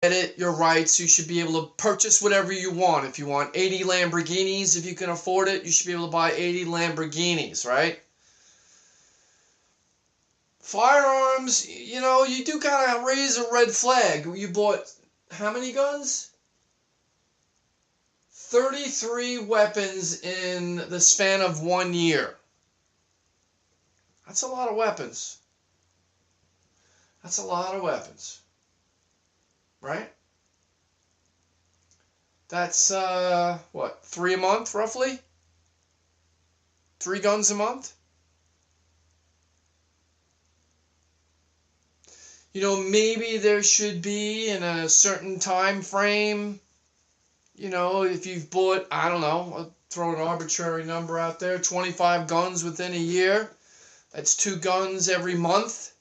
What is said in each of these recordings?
get it, your rights. You should be able to purchase whatever you want. If you want 80 Lamborghinis, if you can afford it, you should be able to buy 80 Lamborghinis, right? Firearms, you do kind of raise a red flag. You bought how many guns? 33 weapons in the span of 1 year. That's a lot of weapons. That's a lot of weapons. Right? That's, what, 3 a month, roughly? 3 guns a month? Maybe there should be in a certain time frame, if you've bought, I don't know, I'll throw an arbitrary number out there, 25 guns within a year. That's 2 guns every month.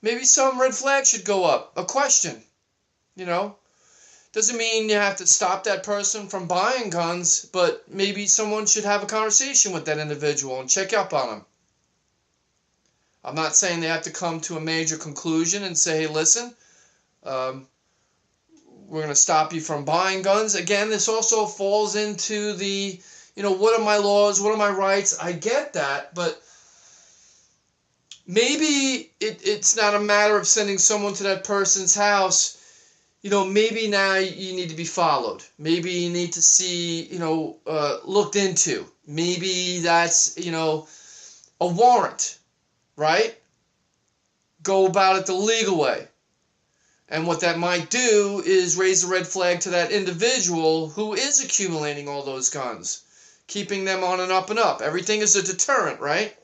Maybe some red flag should go up. A question, Doesn't mean you have to stop that person from buying guns, but maybe someone should have a conversation with that individual and check up on them. I'm not saying they have to come to a major conclusion and say, hey, listen, we're going to stop you from buying guns. Again, this also falls into the, what are my laws, what are my rights? I get that, but maybe it's not a matter of sending someone to that person's house. Maybe now you need to be followed. Maybe you need to see, looked into. Maybe that's, a warrant, right? Go about it the legal way. And what that might do is raise a red flag to that individual who is accumulating all those guns, keeping them on an up and up. Everything is a deterrent, right?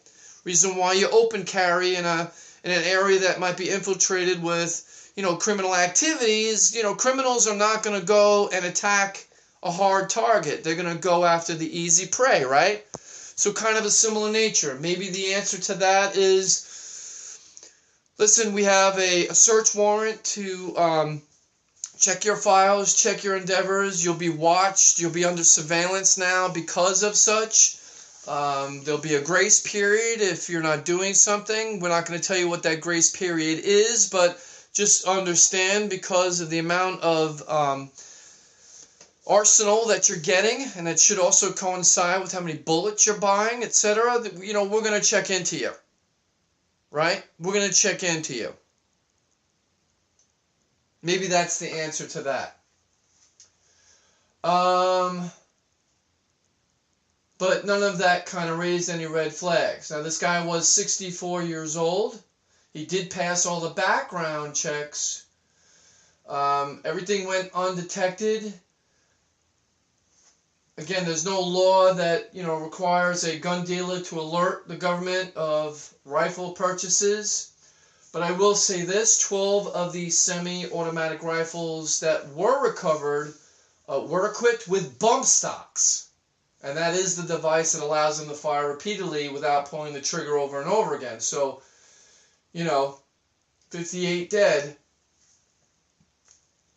Reason why you open carry in an area that might be infiltrated with, criminal activities. Criminals are not going to go and attack a hard target. They're going to go after the easy prey, right? So kind of a similar nature. Maybe the answer to that is, listen, we have a search warrant to check your files, check your endeavors. You'll be watched. You'll be under surveillance now because of such. There'll be a grace period if you're not doing something. We're not going to tell you what that grace period is, but just understand, because of the amount of arsenal that you're getting, and that should also coincide with how many bullets you're buying, etc., we're going to check into you. Right? We're going to check into you. Maybe that's the answer to that. But none of that kind of raised any red flags. Now, this guy was 64 years old. He did pass all the background checks. Everything went undetected. Again, there's no law that, requires a gun dealer to alert the government of rifle purchases. But I will say this, 12 of the semi-automatic rifles that were recovered were equipped with bump stocks. And that is the device that allows them to fire repeatedly without pulling the trigger over and over again. So, 58 dead,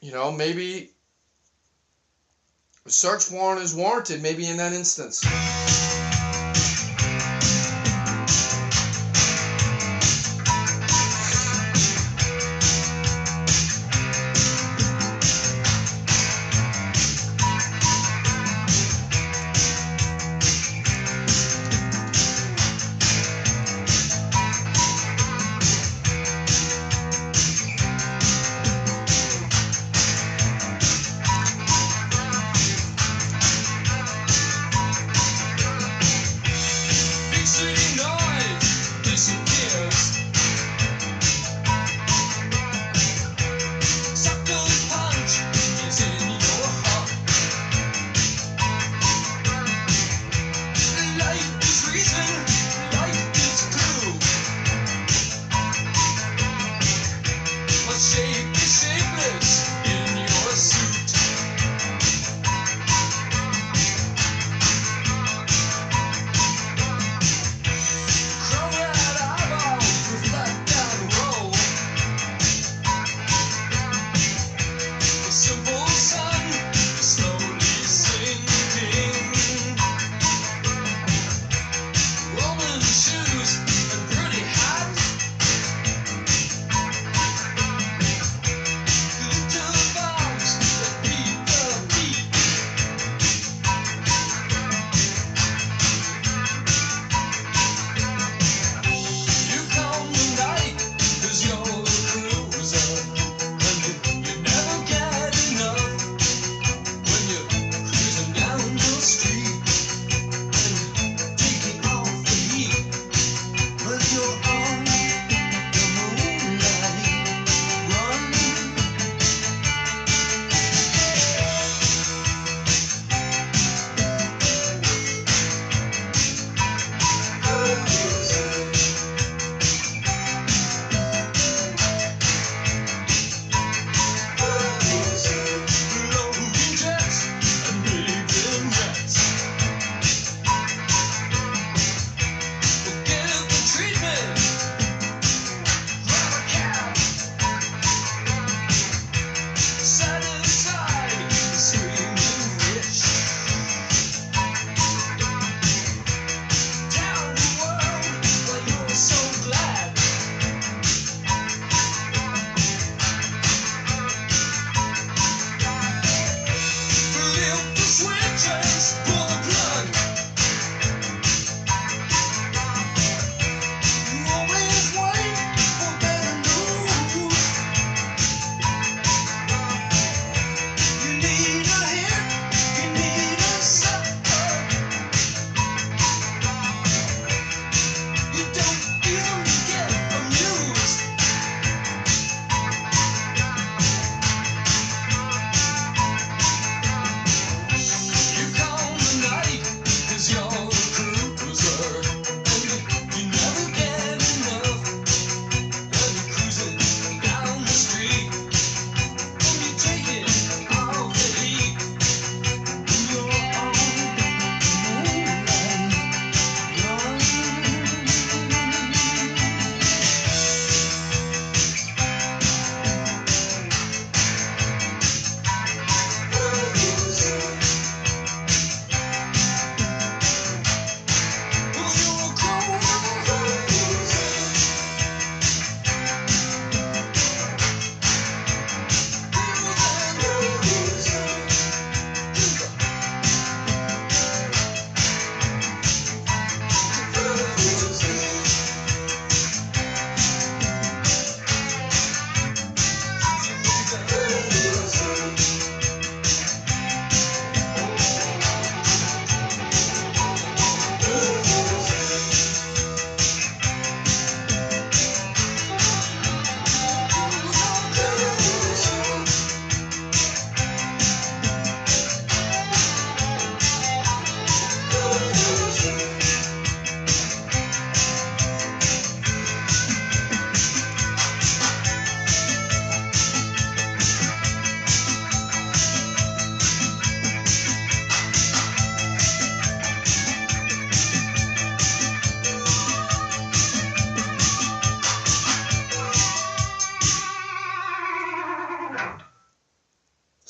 maybe a search warrant is warranted, maybe in that instance.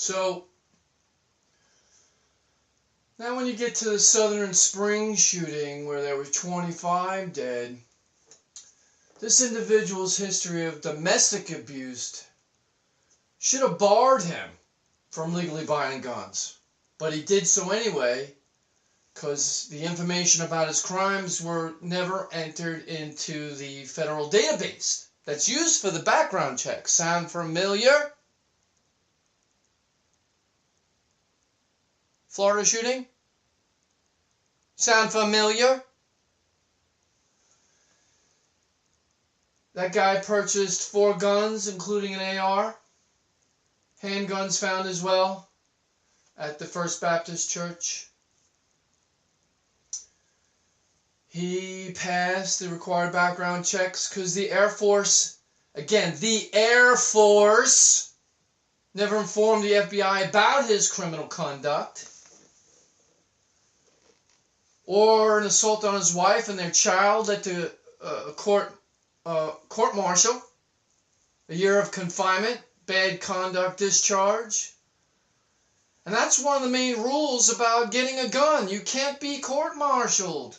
So, now when you get to the Southern Spring shooting where there were 25 dead, this individual's history of domestic abuse should have barred him from legally buying guns. But he did so anyway, because the information about his crimes were never entered into the federal database that's used for the background check. Sound familiar? Florida shooting? Sound familiar? That guy purchased 4 guns, including an AR. Handguns found as well at the First Baptist Church. He passed the required background checks because the Air Force, again, the Air Force, never informed the FBI about his criminal conduct or an assault on his wife and their child at the court-martial, a year of confinement, bad conduct discharge. And that's one of the main rules about getting a gun. You can't be court-martialed.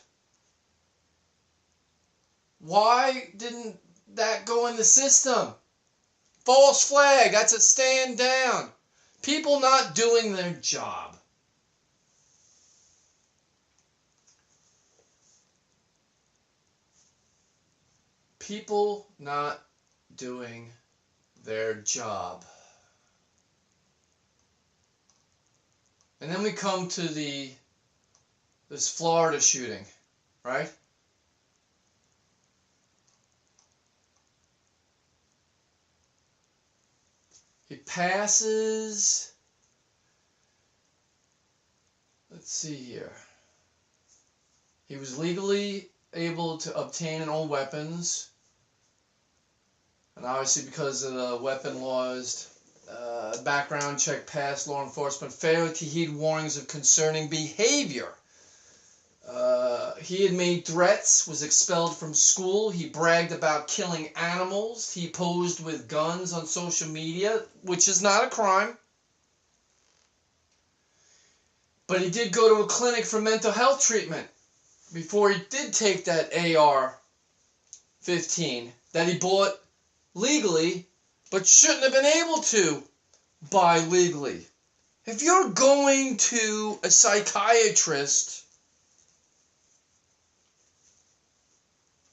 Why didn't that go in the system? False flag, that's a stand down. People not doing their job. People not doing their job. And then we come to this Florida shooting, right? He passes, let's see here. He was legally able to obtain and own weapons. And obviously because of the weapon laws, background check passed, law enforcement failed to heed warnings of concerning behavior. He had made threats, was expelled from school. He bragged about killing animals. He posed with guns on social media, which is not a crime. But he did go to a clinic for mental health treatment before he did take that AR-15 that he bought legally, but shouldn't have been able to buy legally. If you're going to a psychiatrist,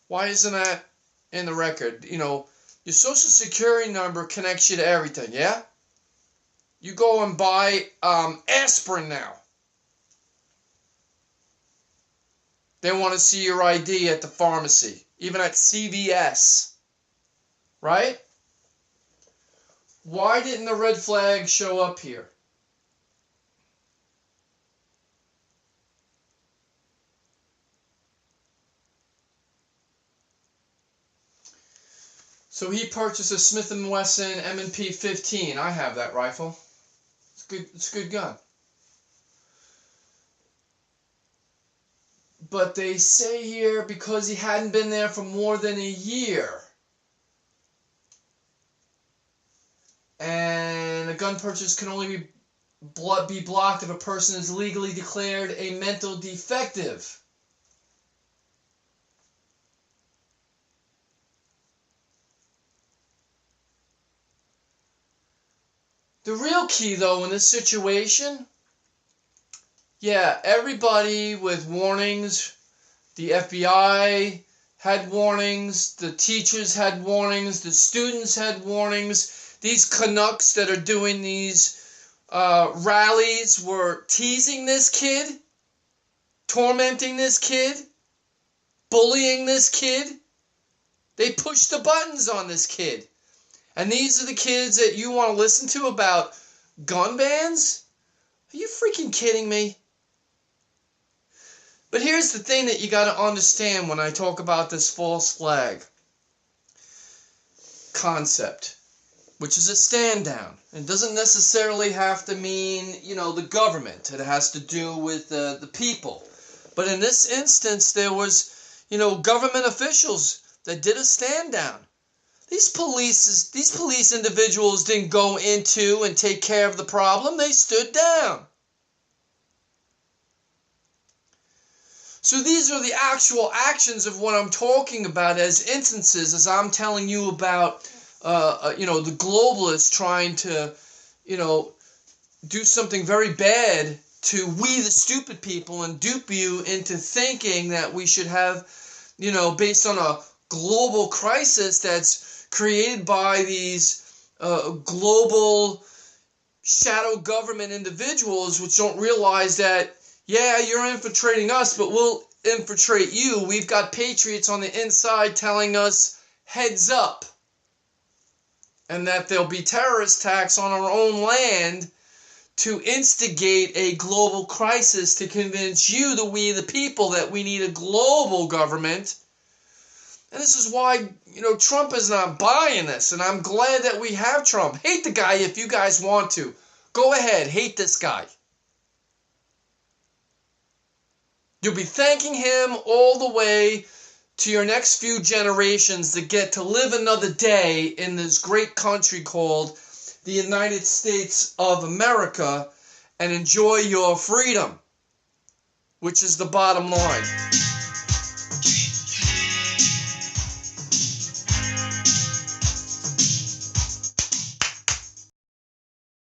why isn't that in the record? You know, your social security number connects you to everything, yeah? You go and buy aspirin now. They want to see your ID at the pharmacy, even at CVS, right? Why didn't the red flag show up here? So he purchased a Smith & Wesson M&P 15. I have that rifle. It's a good gun. But they say here because he hadn't been there for more than a year. And a gun purchase can only be blocked if a person is legally declared a mental defective. The real key, though, in this situation, yeah, everybody with warnings, the FBI had warnings, the teachers had warnings, the students had warnings, these Canucks that are doing these rallies were teasing this kid, tormenting this kid, bullying this kid. They pushed the buttons on this kid. And these are the kids that you want to listen to about gun bans? Are you freaking kidding me? But here's the thing that you got to understand when I talk about this false flag concept, which is a stand down. It doesn't necessarily have to mean, the government. It has to do with the people. But in this instance, there was, government officials that did a stand down. These police individuals didn't go into and take care of the problem. They stood down. So these are the actual actions of what I'm talking about as instances, as I'm telling you about, the globalists trying to, do something very bad to we the stupid people and dupe you into thinking that we should have, based on a global crisis that's created by these global shadow government individuals, which don't realize that, yeah, you're infiltrating us, but we'll infiltrate you. We've got patriots on the inside telling us, heads up, and that there'll be terrorist attacks on our own land to instigate a global crisis to convince you, we the people, that we need a global government. And this is why, Trump is not buying this, and I'm glad that we have Trump. Hate the guy if you guys want to. Go ahead, hate this guy. You'll be thanking him all the way to your next few generations that get to live another day in this great country called the United States of America and enjoy your freedom, which is the bottom line.